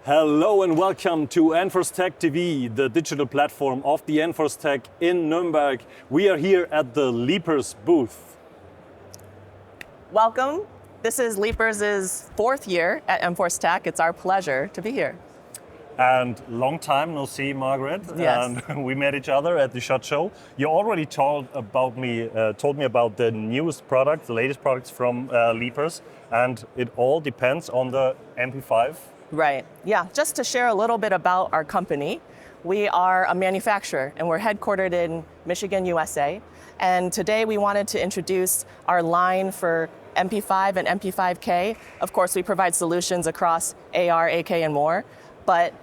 Hello and welcome to Enforce Tac TV, the digital platform of the Enforce Tac in Nuremberg. We are here at the Leapers booth. Welcome. This is Leapers' fourth year at Enforce Tac. It's our pleasure to be here. And long time no see, Margaret. Yes. And we met each other at the SHOT Show. You already told me about the newest product, the latest products from Leapers, and it all depends on the MP5. Right. Yeah. Just to share a little bit about our company, we are a manufacturer and we're headquartered in Michigan, USA. And today we wanted to introduce our line for MP5 and MP5K. Of course, we provide solutions across AR, AK, and more. But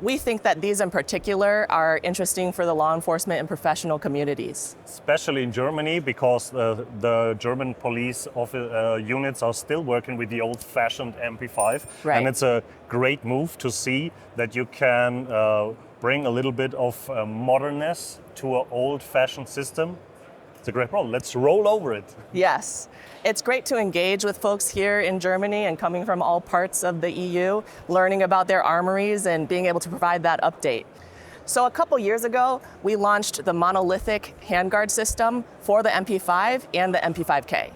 we think that these in particular are interesting for the law enforcement and professional communities. Especially in Germany, because the German police units are still working with the old-fashioned MP5. Right. And it's a great move to see that you can bring a little bit of modernness to an old-fashioned system. It's a great problem. Let's roll over it. Yes. It's great to engage with folks here in Germany and coming from all parts of the EU, learning about their armories and being able to provide that update. So a couple years ago, we launched the monolithic handguard system for the MP5 and the MP5K.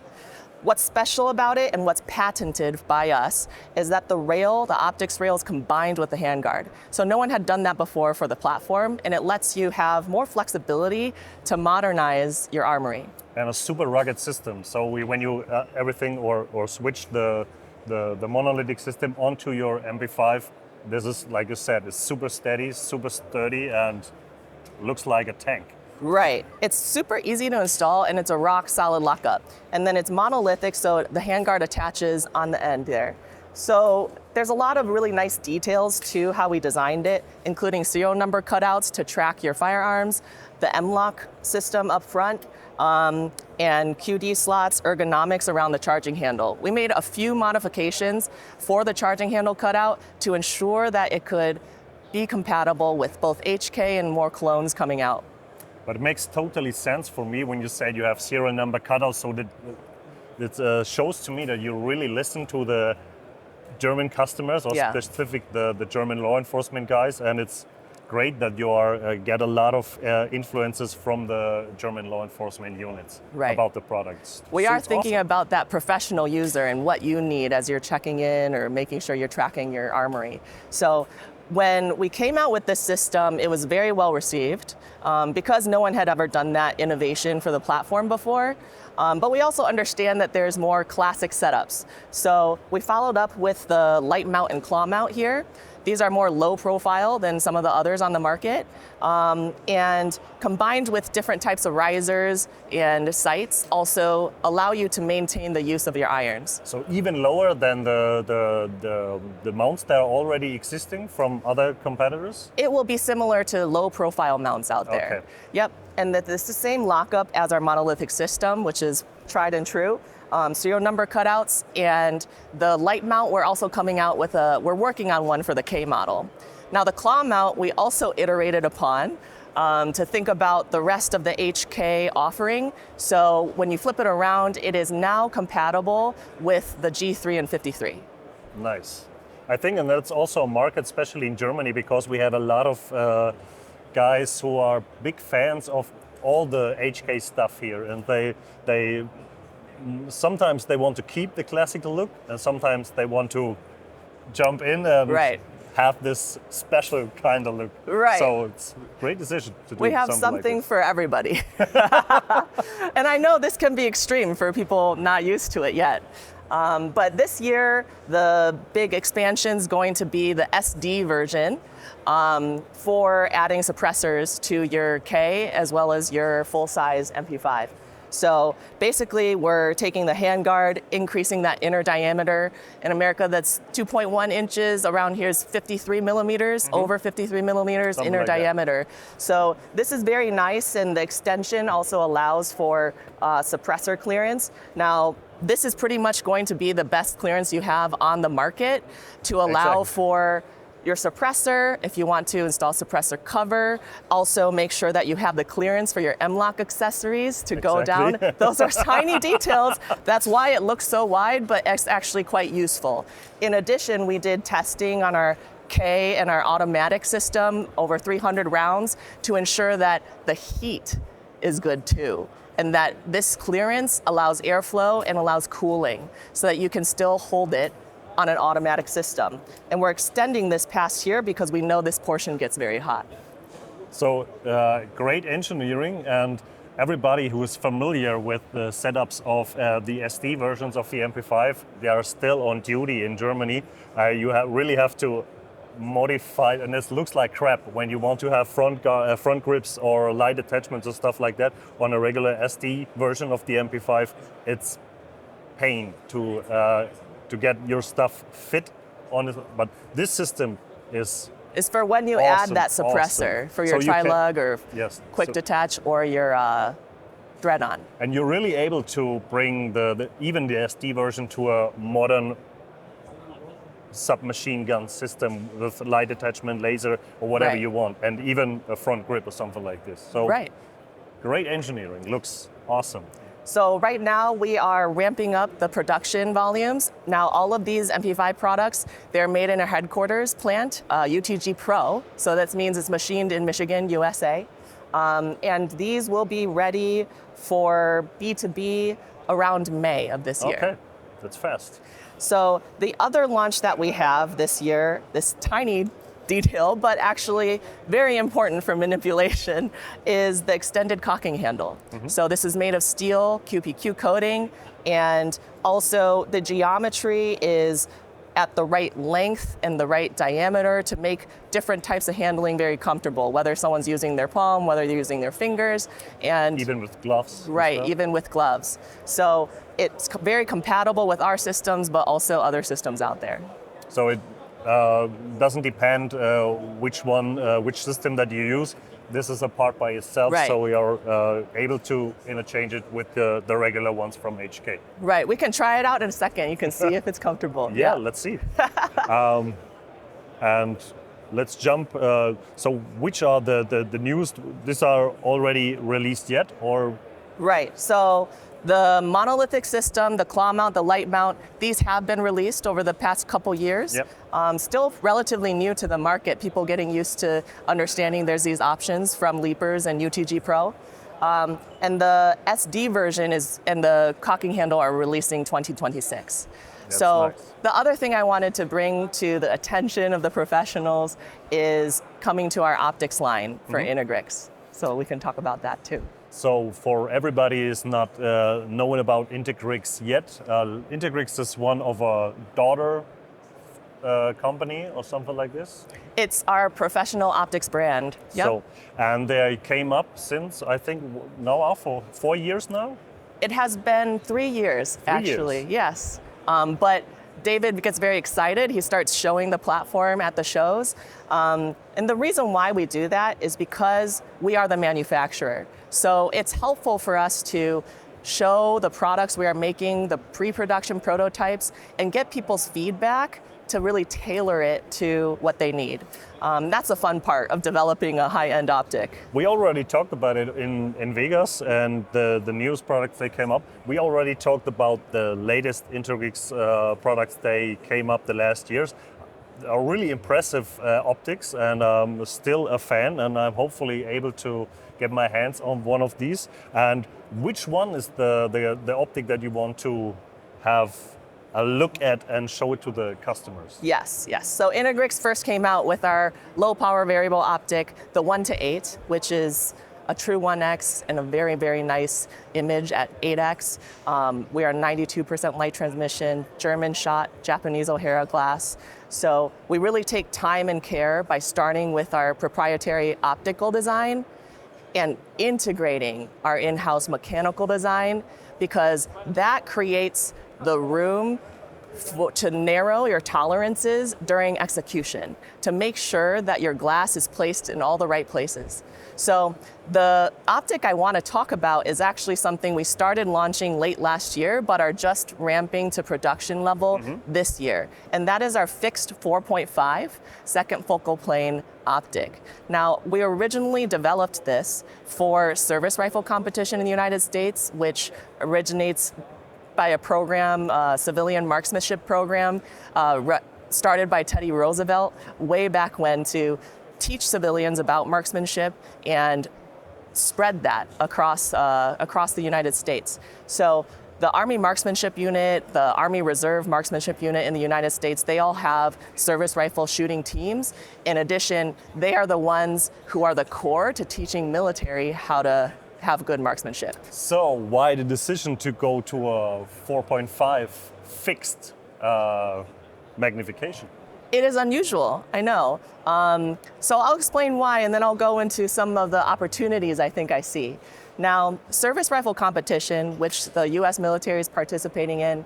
What's special about it and what's patented by us is that the optics rail is combined with the handguard. So no one had done that before for the platform, and it lets you have more flexibility to modernize your armory. And a super rugged system. So when you everything or switch the monolithic system onto your MP5, this is, like you said, it's super steady, super sturdy, and looks like a tank. Right. It's super easy to install and it's a rock solid lockup. And then it's monolithic, so the handguard attaches on the end there. So there's a lot of really nice details to how we designed it, including serial number cutouts to track your firearms, the M-lock system up front, and QD slots, ergonomics around the charging handle. We made a few modifications for the charging handle cutout to ensure that it could be compatible with both HK and more clones coming out. But it makes totally sense for me when you said you have serial number cutouts, so that it shows to me that you really listen to the German customers, or specific the German law enforcement guys, and it's great that you get a lot of influences from the German law enforcement units about the products. We are thinking about that professional user and what you need as you're checking in or making sure you're tracking your armory. So when we came out with this system, it was very well received because no one had ever done that innovation for the platform before. But we also understand that there's more classic setups. So we followed up with the light mount and claw mount here. These are more low profile than some of the others on the market. And combined with different types of risers and sights also allow you to maintain the use of your irons. So even lower than the mounts that are already existing from other competitors? It will be similar to low profile mounts out there. Okay. Yep, and it's the same lockup as our monolithic system, which is tried and true. Serial number cutouts, and the light mount we're also coming out with we're working on one for the K model. Now the claw mount we also iterated upon to think about the rest of the HK offering. So when you flip it around, it is now compatible with the G3 and 53. Nice. I think, and that's also a market, especially in Germany, because we have a lot of guys who are big fans of all the HK stuff here, and they sometimes they want to keep the classical look, and sometimes they want to jump in and have this special kind of look. Right. So it's a great decision to do. We have something for everybody. And I know this can be extreme for people not used to it yet. But this year, the big expansion is going to be the SD version for adding suppressors to your K as well as your full-size MP5. So basically, we're taking the handguard, increasing that inner diameter. In America, that's 2.1 inches. Around here is 53 millimeters, over 53 millimeters inner diameter. So this is very nice, and the extension also allows for suppressor clearance. Now, this is pretty much going to be the best clearance you have on the market to allow for your suppressor, if you want to install suppressor cover. Also make sure that you have the clearance for your M-lock accessories to go down. Those are tiny details. That's why it looks so wide, but it's actually quite useful. In addition, we did testing on our K and our automatic system, over 300 rounds, to ensure that the heat is good too, and that this clearance allows airflow and allows cooling so that you can still hold it on an automatic system. And we're extending this past here because we know this portion gets very hot. So great engineering, and everybody who is familiar with the setups of the SD versions of the MP5, they are still on duty in Germany. You really have to modify, and this looks like crap when you want to have front grips or light attachments or stuff like that on a regular SD version of the MP5. It's pain to get your stuff fit on it, but this system is for when you add that suppressor for your tri-lug or quick detach or your thread-on. And you're really able to bring even the SD version to a modern submachine gun system with light attachment, laser, or whatever you want, and even a front grip or something like this. So great engineering, looks awesome. So right now we are ramping up the production volumes. Now all of these MP5 products, they're made in a headquarters plant, UTG Pro. So that means it's machined in Michigan, USA. And these will be ready for B2B around May of this year. Okay, that's fast. So the other launch that we have this year, this tiny detail, but actually very important for manipulation, is the extended cocking handle. So this is made of steel, QPQ coating, and also the geometry is at the right length and the right diameter to make different types of handling very comfortable, whether someone's using their palm, whether they're using their fingers, and even with gloves. Right, even with gloves. So it's very compatible with our systems, but also other systems out there. So it doesn't depend which system that you use. This is a part by itself, so we are able to interchange it with the regular ones from HK. Right, we can try it out in a second. You can see if it's comfortable. Yeah, let's see. And let's jump. So which are the newest? These are already released yet, or? Right, so the monolithic system, the claw mount, the light mount, these have been released over the past couple years. Still relatively new to the market, people getting used to understanding there's these options from Leapers and UTG Pro. And the SD version and the cocking handle are releasing 2026. So nice. The other thing I wanted to bring to the attention of the professionals is coming to our optics line for Integrix. So we can talk about that too. So for everybody is not knowing about Integrix yet, Integrix is one of a daughter company or something like this? It's our professional optics brand. Yep. So, and they came up since, I think, now for 4 years now? It has been 3 years, actually, yes. But David gets very excited. He starts showing the platform at the shows. And the reason why we do that is because we are the manufacturer. So it's helpful for us to show the products we are making, the pre-production prototypes, and get people's feedback to really tailor it to what they need. That's the fun part of developing a high-end optic. We already talked about it in Vegas and the newest products they came up. We already talked about the latest Integrix products they came up the last years. Are really impressive optics, and I'm still a fan, and I'm hopefully able to get my hands on one of these. And which one is the optic that you want to have a look at and show it to the customers? Yes. So Integrix first came out with our low power variable optic, the 1:8, which is a true 1x and a very, very nice image at 8x. We are 92% light transmission, German shot, Japanese O'Hara glass. So we really take time and care by starting with our proprietary optical design and integrating our in-house mechanical design, because that creates the room to narrow your tolerances during execution, to make sure that your glass is placed in all the right places. So the optic I want to talk about is actually something we started launching late last year, but are just ramping to production level this year. And that is our fixed 4.5 second focal plane optic. Now, we originally developed this for service rifle competition in the United States, which originates by a program, civilian marksmanship program, started by Teddy Roosevelt way back when to teach civilians about marksmanship and spread that across the United States. So the Army Marksmanship Unit, the Army Reserve Marksmanship Unit in the United States, they all have service rifle shooting teams. In addition, they are the ones who are the core to teaching military how to have good marksmanship. So why the decision to go to a 4.5 fixed magnification? It is unusual, I know. So I'll explain why, and then I'll go into some of the opportunities I think I see. Now, service rifle competition, which the US military is participating in,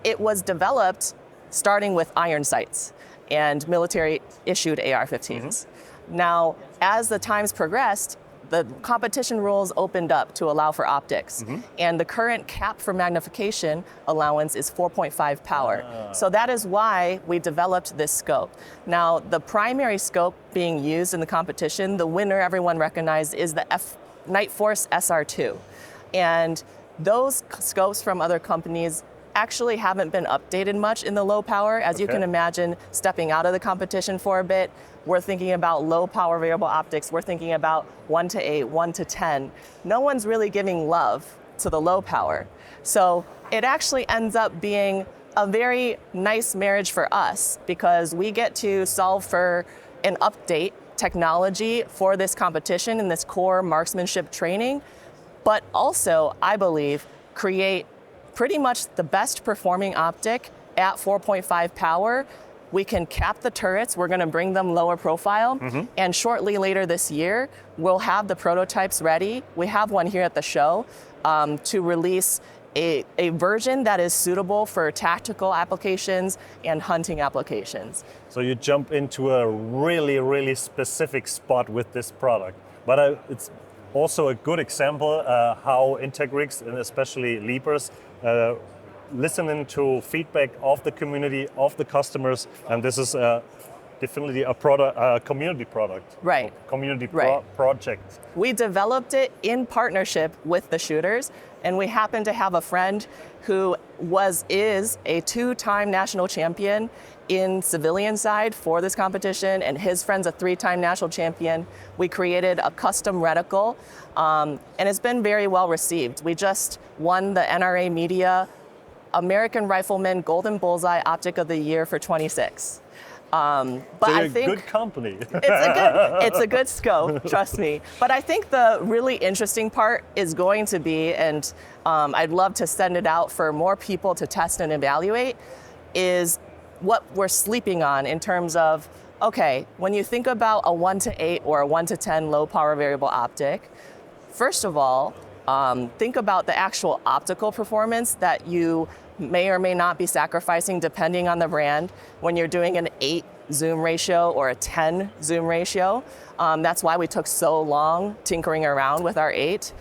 it was developed starting with iron sights and military issued AR-15s. Now, as the times progressed, the competition rules opened up to allow for optics. And the current cap for magnification allowance is 4.5 power. So that is why we developed this scope. Now, the primary scope being used in the competition, the winner everyone recognized is the Nightforce SR2. And those scopes from other companies actually haven't been updated much in the low power. As you can imagine, stepping out of the competition for a bit, we're thinking about low power variable optics. We're thinking about 1 to 8, 1 to 10. No one's really giving love to the low power. So it actually ends up being a very nice marriage for us because we get to solve for an update technology for this competition and this core marksmanship training, but also, I believe, create pretty much the best performing optic at 4.5 power. We can cap the turrets, we're gonna bring them lower profile, and shortly later this year, we'll have the prototypes ready. We have one here at the show to release a version that is suitable for tactical applications and hunting applications. So you jump into a really, really specific spot with this product. But it's also a good example how Integrix and especially Leapers listening to feedback of the community, of the customers, and this is definitely a community product. Right. Community project. We developed it in partnership with the shooters, and we happen to have a friend who is a 2-time national champion in civilian side for this competition, and his friend's a 3-time national champion. We created a custom reticle, and it's been very well received. We just won the NRA Media American Rifleman Golden Bullseye Optic of the Year for 26. But so I think good company. it's a good scope, trust me. But I think the really interesting part is going to be, and I'd love to send it out for more people to test and evaluate, is what we're sleeping on in terms of, okay, when you think about a 1 to 8 or a 1 to 10 low power variable optic, first of all, think about the actual optical performance that you may or may not be sacrificing depending on the brand when you're doing an 8 zoom ratio or a 10 zoom ratio. That's why we took so long tinkering around with our 8.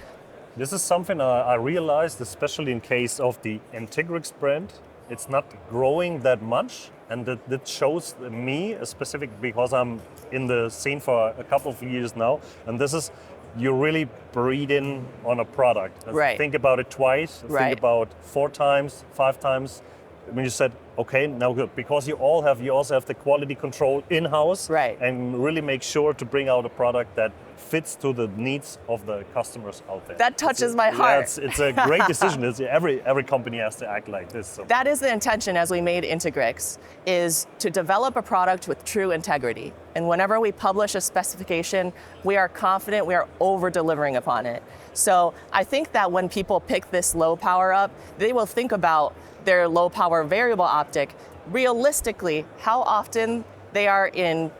This is something I realized, especially in case of the Integrix brand. It's not growing that much, and that shows me a specific, because I'm in the scene for a couple of years now, and this is, you really breed in on a product. Right. Think about it twice, think about 4 times, 5 times. When you said, okay, now good, because you also have the quality control in-house, and really make sure to bring out a product that fits to the needs of the customers out there. That touches my heart. It's a great decision. Every company has to act like this. So. That is the intention as we made Integrix, is to develop a product with true integrity. And whenever we publish a specification, we are confident we are over-delivering upon it. So I think that when people pick this low power up, they will think about their low power variable optic, realistically, how often they are in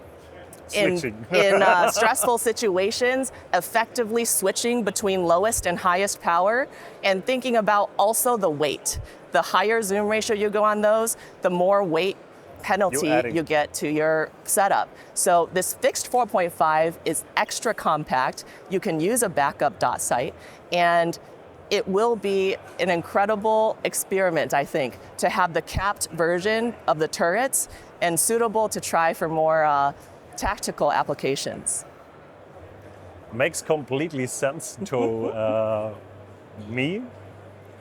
stressful situations, effectively switching between lowest and highest power, and thinking about also the weight. The higher zoom ratio you go on those, the more weight penalty you get to your setup. So this fixed 4.5 is extra compact. You can use a backup dot sight, and it will be an incredible experiment, I think, to have the capped version of the turrets and suitable to try for more tactical applications. Makes completely sense to me,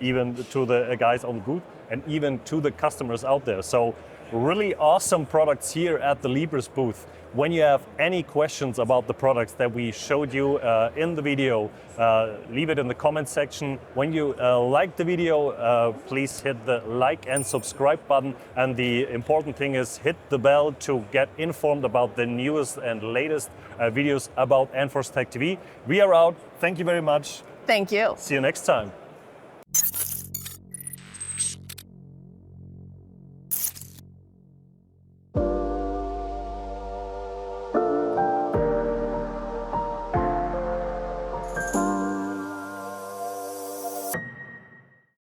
even to the guys on the booth. and even to the customers out there. So really awesome products here at the Libris booth. When you have any questions about the products that we showed you in the video, leave it in the comment section. When you like the video, please hit the like and subscribe button. And the important thing is hit the bell to get informed about the newest and latest videos about Enforce Tac TV. We are out. Thank you very much. Thank you. See you next time.